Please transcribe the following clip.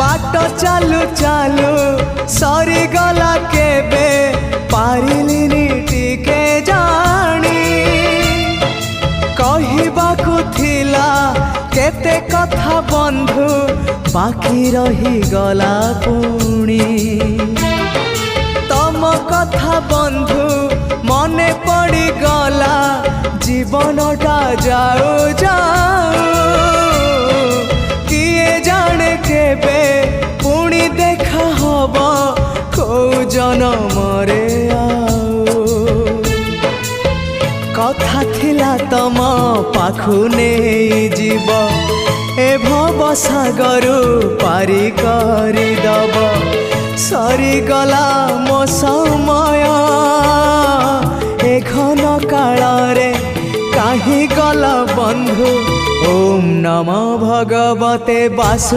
बाट चालू चालू सरीगला केबे पारिलिनी टिके जानी कहिबाकु थिला केते कथा बंधु बाकी रही गला पुणी तम कथा बंधु मने पड़ी गला जीवनटा जाऊ जाऊ किए जाने केबे पुणी देखा हब को जनमरे कथा थिला तम पाखु नहीं जीव ए भव सागरु पारी करी दब सरीगला मो समय ए घन काल रे काहे गल बंधु। ओम नमो भगवते वासु।